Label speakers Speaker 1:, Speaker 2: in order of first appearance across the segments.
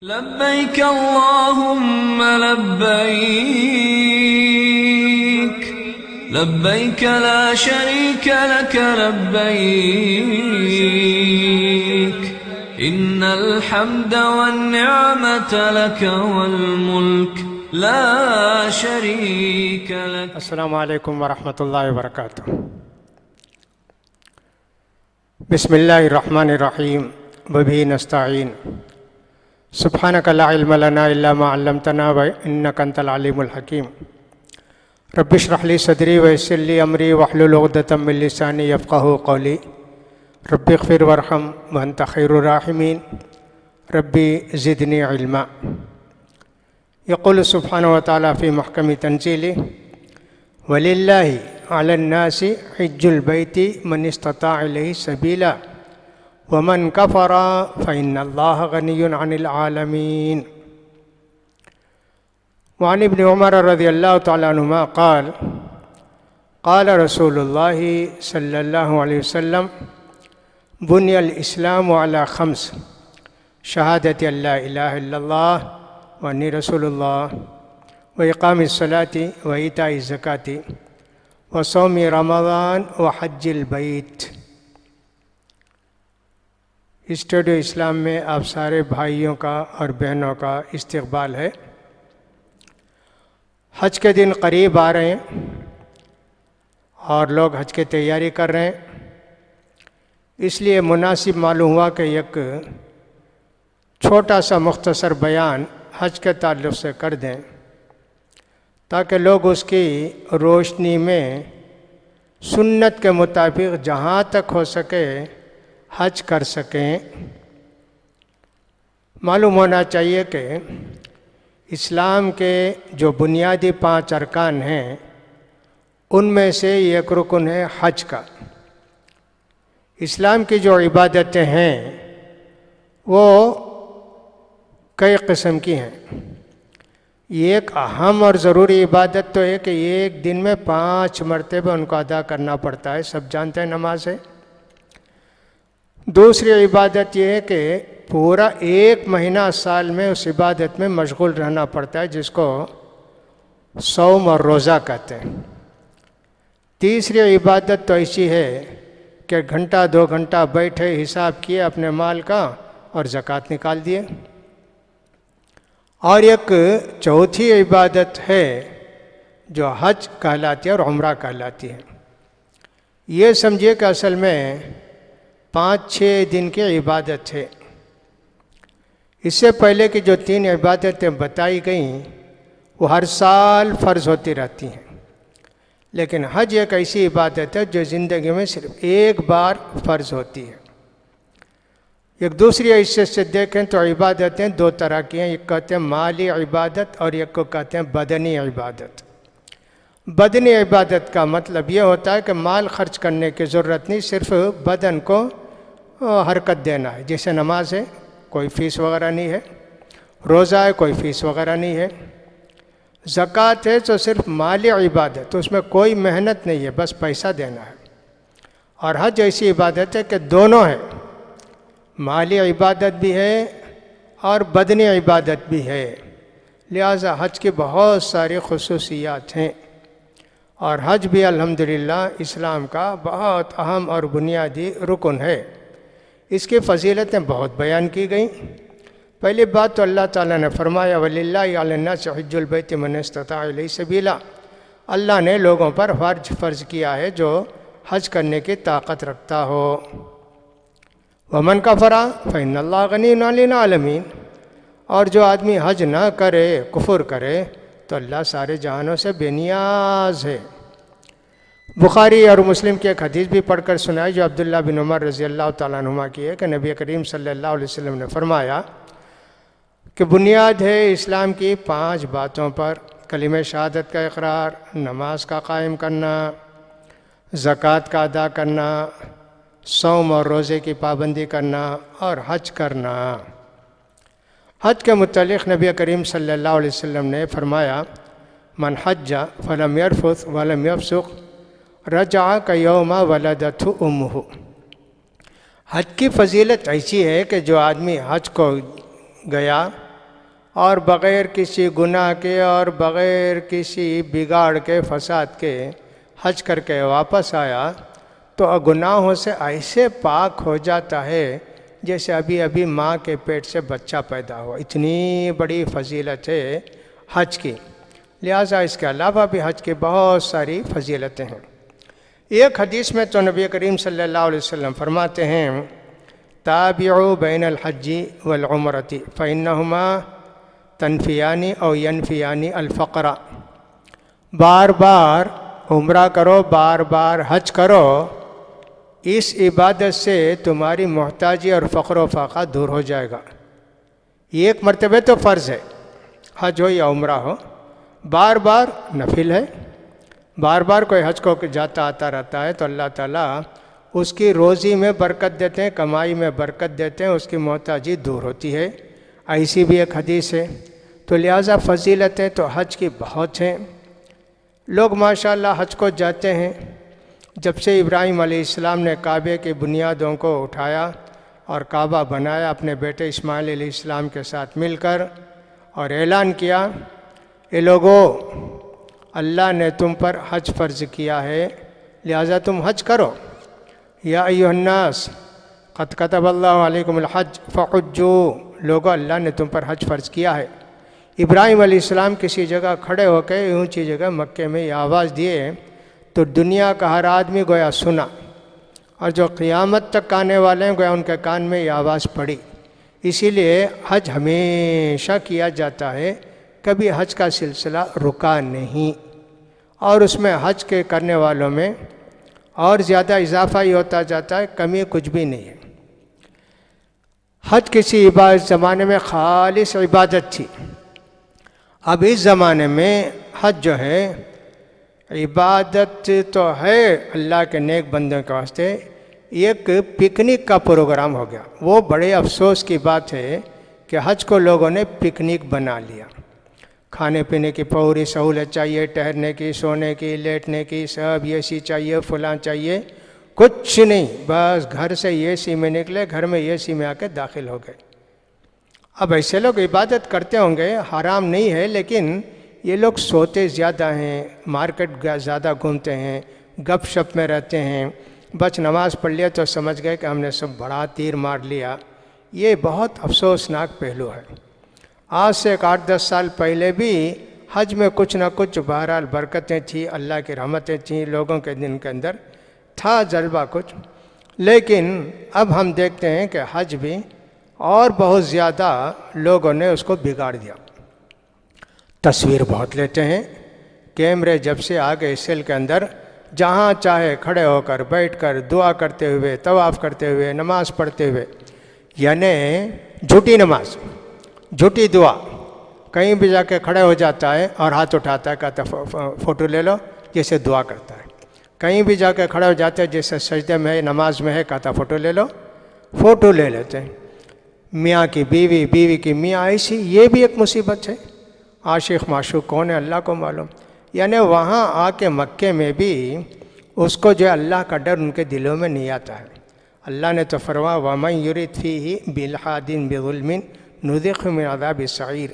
Speaker 1: لبيك اللهم لبيك لبيك لا شريك لك لبيك إن الحمد والنعمة لك والملك لا شريك لك.
Speaker 2: السلام علیکم ورحمۃ اللہ وبرکاتہ. بسم اللہ الرحمن الرحیم وبہ نستعین. سبحانک لا علم لنا الا ما علمتنا وانک انت العلیم الحکیم. رب اشرح لی صدری ویسر لی امری واحلل عقدۃ من لسانی یفقہوا قولی. رب اغفر وارحم وانت خیر الراحمین. ربی زدنی علما. یقول سبحانہ وتعالی فی محکم تنزیلہ وَلِلَّهِ عَلَى النَّاسِ حِجُّ الْبَيْتِ مَنِ اسْتَطَاعَ إِلَيْهِ سَبِيلًا وَمَنْ كَفَرَ فَإِنَّ اللَّهَ غَنِيٌّ عَنِ الْعَالَمِينَ. وعن ابن عمر رضی اللہ تعالیٰ عنہما قال قال رسول اللہ صلی اللہ علیہ وسلم بني الإسلام على 5: شہادت اللہ الہ الا اللہ وانی رسول اللہ وإقام الصلاة وإيتاء الزکاة وصوم رمضان وحج البیت. اسٹیڈیو اسلام میں آپ سارے بھائیوں کا اور بہنوں کا استقبال ہے. حج کے دن قریب آ رہے ہیں اور لوگ حج کی تیاری کر رہے ہیں. اس لیے مناسب معلوم ہوا کہ ایک چھوٹا سا مختصر بیان حج کے تعلق سے کر دیں تاکہ لوگ اس کی روشنی میں سنت کے مطابق جہاں تک ہو سکے حج کر سکیں. معلوم ہونا چاہیے کہ اسلام کے جو بنیادی 5 ارکان ہیں ان میں سے ایک رکن ہے حج کا. اسلام کی جو عبادتیں ہیں وہ کئی قسم کی ہیں. ایک اہم اور ضروری عبادت تو ہے کہ ایک دن میں 5 مرتبہ ان کو ادا کرنا پڑتا ہے. سب جانتے ہیں نماز ہے. دوسری عبادت یہ ہے کہ پورا 1 مہینہ سال میں اس عبادت میں مشغول رہنا پڑتا ہے جس کو صوم اور روزہ کہتے ہیں. تیسری عبادت تو ایسی ہے کہ گھنٹہ 2 گھنٹہ بیٹھے حساب کیے اپنے مال کا اور زکوٰۃ نکال دیے. اور ایک چوتھی عبادت ہے جو حج کہلاتی ہے اور عمرہ کہلاتی ہے. یہ سمجھیے کہ اصل میں 5-6 دن کی عبادت ہے. اس سے پہلے کی جو 3 عبادتیں بتائی گئیں وہ ہر سال فرض ہوتی رہتی ہیں، لیکن حج ایک ایسی عبادت ہے جو زندگی میں صرف ایک بار فرض ہوتی ہے. ایک دوسری حیثیت سے دیکھیں تو عبادتیں 2 طرح کی ہیں. ایک کہتے ہیں مالی عبادت اور ایک کو کہتے ہیں بدنی عبادت. بدنی عبادت کا مطلب یہ ہوتا ہے کہ مال خرچ کرنے کی ضرورت نہیں، صرف بدن کو حرکت دینا ہے. جیسے نماز ہے کوئی فیس وغیرہ نہیں ہے، روزہ ہے کوئی فیس وغیرہ نہیں ہے، زکوٰۃ ہے تو صرف مالی عبادت، تو اس میں کوئی محنت نہیں ہے، بس پیسہ دینا ہے. اور حج ایسی عبادت ہے کہ دونوں ہے، مالی عبادت بھی ہے اور بدنی عبادت بھی ہے. لہٰذا حج کی بہت ساری خصوصیات ہیں اور حج بھی الحمدللہ اسلام کا بہت اہم اور بنیادی رکن ہے. اس کی فضیلتیں بہت بیان کی گئیں. پہلی بات تو اللہ تعالیٰ نے فرمایا وَلِلَّهِ عَلَى النَّاسِ حِجُّ الْبَيْتِ مَنِ اسْتَطَاعَ إِلَيْهِ سَبِيلًا. اللہ نے لوگوں پر فرض کیا ہے جو حج کرنے کی طاقت رکھتا ہو. وَمَنْ كَفَرَ فَإِنَّ اللَّهَ غَنِيٌّ عَنِ الْعَالَمِينَ. اور جو آدمی حج نہ کرے، کفر کرے، تو اللہ سارے جہانوں سے بے نیاز ہے. بخاری اور مسلم کی ایک حدیث بھی پڑھ کر سنائی جو عبداللہ بن عمر رضی اللہ تعالیٰ عنہما کی ہے کہ نبی کریم صلی اللہ علیہ وسلم نے فرمایا کہ بنیاد ہے اسلام کی 5 باتوں پر: کلمہ شہادت کا اقرار، نماز کا قائم کرنا، زکوٰۃ کا ادا کرنا، صوم اور روزے کی پابندی کرنا اور حج کرنا. حج کے متعلق نبی کریم صلی اللہ علیہ وسلم نے فرمایا من حج فلم يرفث ولم يفسق رجع كيوم ولدته امه. حج کی فضیلت ایسی ہے کہ جو آدمی حج کو گیا اور بغیر کسی گناہ کے اور بغیر کسی بگاڑ کے فساد کے حج کر کے واپس آیا تو گناہوں سے ایسے پاک ہو جاتا ہے جیسے ابھی ابھی ماں کے پیٹ سے بچہ پیدا ہوا. اتنی بڑی فضیلت ہے حج کی. لہٰذا اس کے علاوہ بھی حج کی بہت ساری فضیلتیں ہیں. ایک حدیث میں تو نبی کریم صلی اللہ علیہ وسلم فرماتے ہیں تابعوا بین الحج والعمرۃ فإنہما تنفیان او ینفیان الفقر. بار بار عمرہ کرو، بار بار حج کرو، اس عبادت سے تمہاری محتاجی اور فقر و فاقہ دور ہو جائے گا. ایک مرتبہ تو فرض ہے حج ہو یا عمرہ ہو، بار بار نفل ہے. بار بار کوئی حج کو جاتا آتا رہتا ہے تو اللہ تعالیٰ اس کی روزی میں برکت دیتے ہیں، کمائی میں برکت دیتے ہیں، اس کی محتاجی دور ہوتی ہے. ایسی بھی ایک حدیث ہے. تو لہٰذا فضیلتیں تو حج کی بہت ہیں. لوگ ماشاءاللہ حج کو جاتے ہیں. جب سے ابراہیم علیہ السلام نے کعبے کی بنیادوں کو اٹھایا اور کعبہ بنایا اپنے بیٹے اسماعیل علیہ السلام کے ساتھ مل کر، اور اعلان کیا اے لوگو اللہ نے تم پر حج فرض کیا ہے لہٰذا تم حج کرو. یا ایھا الناس قد کتب اللہ علیکم الحج فحجوا. لوگو اللہ نے تم پر حج فرض کیا ہے. ابراہیم علیہ السلام کسی جگہ کھڑے ہو کے اونچی جگہ مکے میں یہ آواز دیے تو دنیا کا ہر آدمی گویا سنا، اور جو قیامت تک آنے والے ہیں گویا ان کے کان میں یہ آواز پڑی. اسی لیے حج ہمیشہ کیا جاتا ہے، کبھی حج کا سلسلہ رکا نہیں، اور اس میں حج کے کرنے والوں میں اور زیادہ اضافہ ہی ہوتا جاتا ہے، کمی کچھ بھی نہیں ہے. حج کسی زمانے میں خالص عبادت تھی. اب اس زمانے میں حج جو ہے عبادت تو ہے اللہ کے نیک بندوں کے واسطے، ایک پکنک کا پروگرام ہو گیا. وہ بڑے افسوس کی بات ہے کہ حج کو لوگوں نے پکنک بنا لیا. کھانے پینے کی پوری سہولت چاہیے، ٹہرنے کی، سونے کی، لیٹنے کی، سب اے سی چاہیے، فلاں چاہیے، کچھ نہیں، بس گھر سے اے سی میں نکلے، گھر میں اے سی میں آ کے داخل ہو گئے. اب ایسے لوگ عبادت کرتے ہوں گے، حرام نہیں ہے، لیکن یہ لوگ سوتے زیادہ ہیں، مارکیٹ زیادہ گھومتے ہیں، گپ شپ میں رہتے ہیں. بس نماز پڑھ لیا تو سمجھ گئے کہ ہم نے سب بڑا تیر مار لیا. یہ بہت افسوسناک پہلو ہے. آج سے 8-10 سال پہلے بھی حج میں کچھ نہ کچھ بہرحال برکتیں تھیں، اللہ کی رحمتیں تھیں، لوگوں کے دن کے اندر تھا جذبہ کچھ. لیکن اب ہم دیکھتے ہیں کہ حج بھی اور بہت زیادہ لوگوں نے اس کو بگاڑ دیا. تصویر بہت لیتے ہیں، کیمرے جب سے آ گئے سیل کے اندر، جہاں چاہے کھڑے ہو کر، بیٹھ کر، دعا کرتے ہوئے، طواف کرتے ہوئے، نماز پڑھتے ہوئے، یعنی جھوٹی نماز، جھوٹی دعا. کہیں بھی جا کے کھڑے ہو جاتا ہے اور ہاتھ اٹھاتا ہے، کہتا فوٹو لے لو، جیسے دعا کرتا ہے. کہیں بھی جا کے کھڑے ہو جاتے ہیں، جیسے سجدے میں ہے، نماز میں ہے، کہتا فوٹو لے لو، فوٹو لے لیتے ہیں. میاں کی بیوی، بیوی کی میاں، ایسی یہ بھی ایک مصیبت ہے. عاشق معشوق کون ہے اللہ کو معلوم. یعنی وہاں آ کے مکے میں بھی اس کو جو اللہ کا ڈر ان کے دلوں میں نہیں آتا ہے. اللہ نے تو فرمایا وَمَن يُرِدْ فِيهِ بِإِلْحَادٍ بِظُلْمٍ نُذِقْهُ مِنْ عَذَابِ السَّعِيرِ.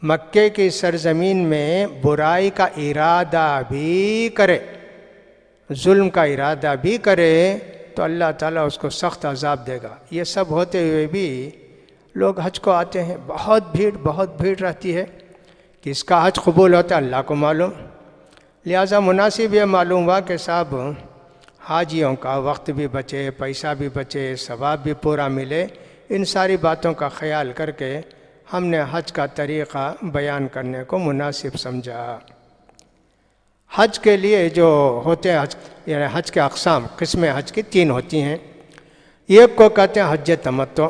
Speaker 2: مکے کی سرزمین میں برائی کا ارادہ بھی کرے، ظلم کا ارادہ بھی کرے تو اللہ تعالیٰ اس کو سخت عذاب دے گا. یہ سب ہوتے ہوئے بھی لوگ حج کو آتے ہیں. بہت بھیڑ رہتی ہے. کس کا حج قبول ہوتا ہے اللہ کو معلوم. لہٰذا مناسب یہ معلوم ہوا کہ صاحب حاجیوں کا وقت بھی بچے، پیسہ بھی بچے، ثواب بھی پورا ملے. ان ساری باتوں کا خیال کر کے ہم نے حج کا طریقہ بیان کرنے کو مناسب سمجھا. حج کے لیے جو ہوتے ہیں یعنی حج کے اقسام، قسمیں حج کی 3 ہوتی ہیں. ایک کو کہتے ہیں حج تمتع،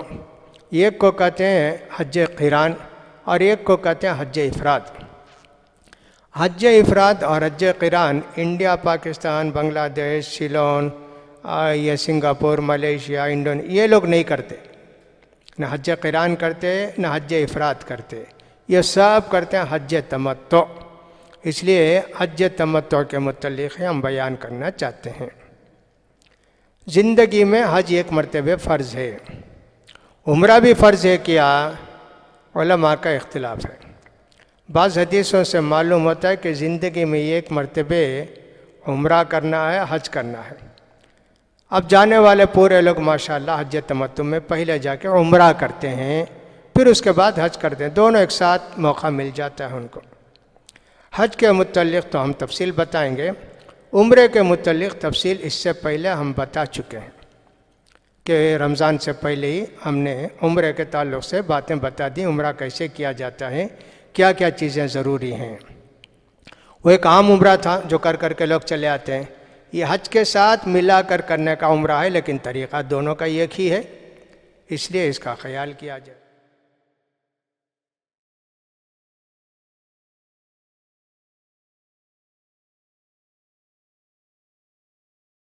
Speaker 2: ایک کو کہتے ہیں حج قران، اور ایک کو کہتے ہیں حج افراد. حج افراد اور حج قران انڈیا، پاکستان، بنگلہ دیش، سیلون، یہ سنگاپور، ملیشیا، یہ لوگ نہیں کرتے. نہ حج قران کرتے، نہ حج افراد کرتے. یہ سب کرتے ہیں حج تمتع. اس لیے حج تمتع کے متعلق ہم بیان کرنا چاہتے ہیں. زندگی میں حج ایک مرتبہ فرض ہے. عمرہ بھی فرض ہے کیا، علماء کا اختلاف ہے۔ بعض حدیثوں سے معلوم ہوتا ہے کہ زندگی میں ایک مرتبہ عمرہ کرنا ہے، حج کرنا ہے۔ اب جانے والے پورے لوگ ماشاءاللہ حج تمتع میں پہلے جا کے عمرہ کرتے ہیں، پھر اس کے بعد حج کرتے ہیں، دونوں ایک ساتھ موقع مل جاتا ہے ان کو۔ حج کے متعلق تو ہم تفصیل بتائیں گے، عمرے کے متعلق تفصیل اس سے پہلے ہم بتا چکے ہیں کہ رمضان سے پہلے ہی ہم نے عمرے کے تعلق سے باتیں بتا دی، عمرہ کیسے کیا جاتا ہے، کیا کیا چیزیں ضروری ہیں۔ وہ ایک عام عمرہ تھا جو کر کے لوگ چلے آتے ہیں، یہ حج کے ساتھ ملا کر کرنے کا عمرہ ہے، لیکن طریقہ دونوں کا ایک ہی ہے، اس لیے اس کا خیال کیا جائے۔